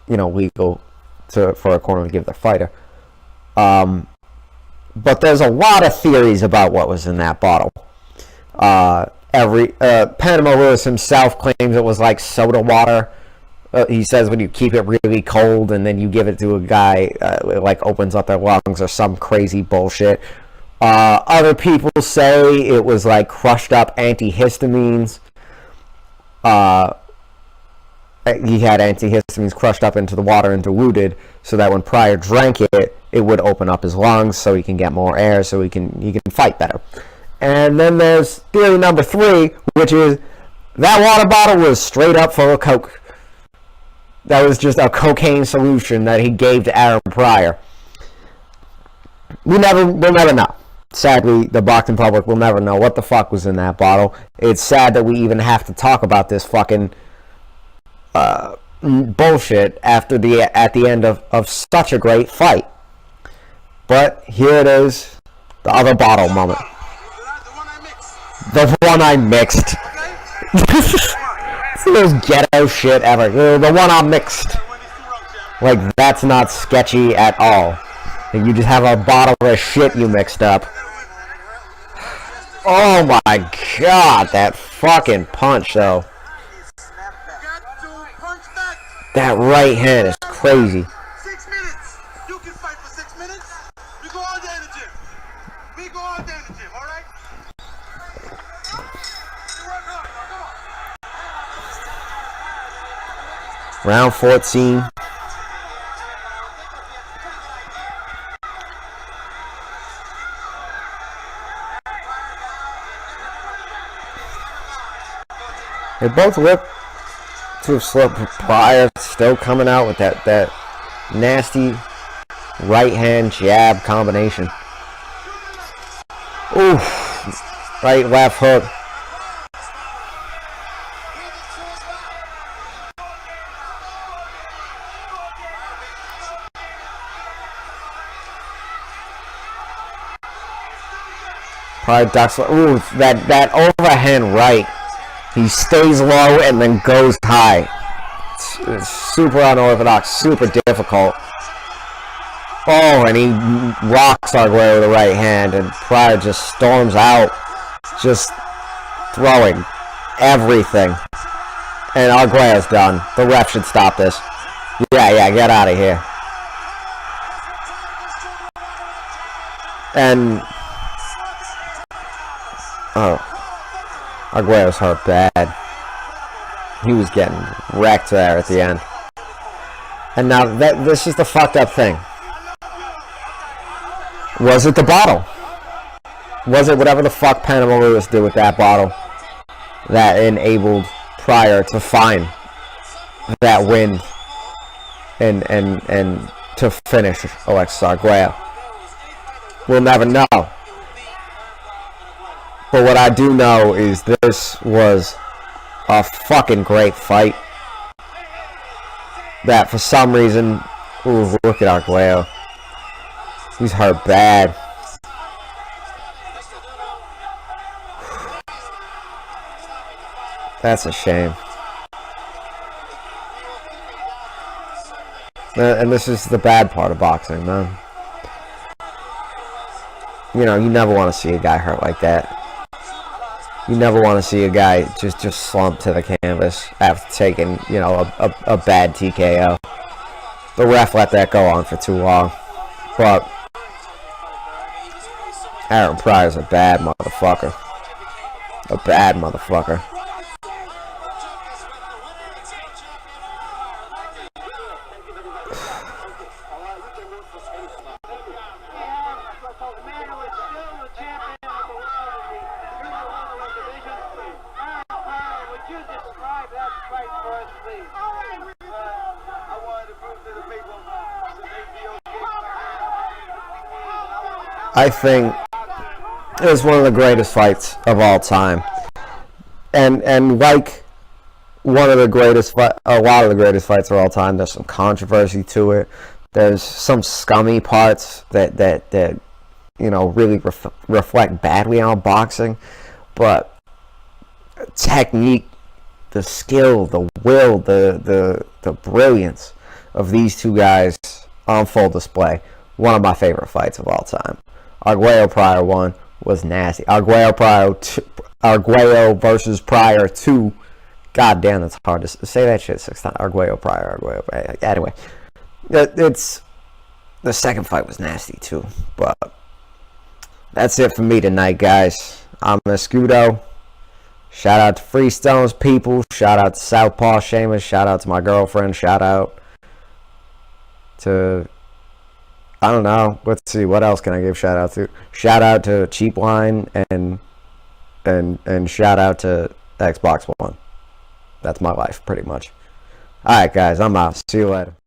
legal for a corner to give the fighter. But there's a lot of theories about what was in that bottle. Panama Lewis himself claims it was like soda water. He says when you keep it really cold and then you give it to a guy, it opens up their lungs or some crazy bullshit. Other people say it was crushed up antihistamines. He had antihistamines crushed up into the water and diluted so that when Pryor drank it, it would open up his lungs so he can get more air, so he can fight better. And then there's theory number 3, which is that water bottle was straight up full of coke. That was just a cocaine solution that he gave to Aaron Pryor. We'll never know. Sadly, the boxing public will never know what the fuck was in that bottle. It's sad that we even have to talk about this fucking bullshit at the end of such a great fight. But here it is, the other bottle moment. The one I mixed. It's the most ghetto shit ever. The one I mixed. That's not sketchy at all. You just have a bottle of shit you mixed up. Oh my god, that fucking punch though. That right hand is crazy. 6 minutes. You can fight for 6 minutes. We go all day in the gym. We go all day in the gym, alright? Round 14. They both look to have slipped. Pryor still coming out with that nasty right hand jab combination. Oof. Right, left hook. Pryor ducks. Ooh, that overhand right. He stays low and then goes high. It's super unorthodox, super difficult. Oh, and he rocks Arguello with the right hand, and Pryor just storms out, just throwing everything. And Arguello's done. The ref should stop this. Yeah, get out of here. And Arguello's hurt bad. He was getting wrecked there at the end. And now this is the fucked up thing. Was it the bottle? Was it whatever the fuck Panama Lewis did with that bottle that enabled Pryor to find that win and to finish Alexis Arguello? We'll never know. But what I do know is this was a fucking great fight. That for some reason, ooh, look at Arguello. He's hurt bad. That's a shame. And this is the bad part of boxing, man. You know, you never want to see a guy hurt like that. You never want to see a guy just slump to the canvas after taking, you know, a bad TKO. The ref let that go on for too long. But Aaron Pryor's a bad motherfucker. A bad motherfucker. I think it was one of the greatest fights of all time, and like one of the greatest, a lot of the greatest fights of all time. There's some controversy to it. There's some scummy parts that you know really reflect badly on boxing, but technique, the skill, the will, the brilliance of these two guys on full display. One of my favorite fights of all time. Arguello Pryor 1 was nasty. Arguello versus Pryor 2. God damn, that's hard to say that shit 6 times. Arguello Pryor. Anyway, it's the second fight was nasty too. But that's it for me tonight, guys. I'm Escudo. Shout out to Freestones people. Shout out to Southpaw Seamus. Shout out to my girlfriend. Shout out to, I don't know. Let's see. What else can I give shout out to? Shout out to Cheap Line and shout out to Xbox One. That's my life, pretty much. All right, guys. I'm out. See you later.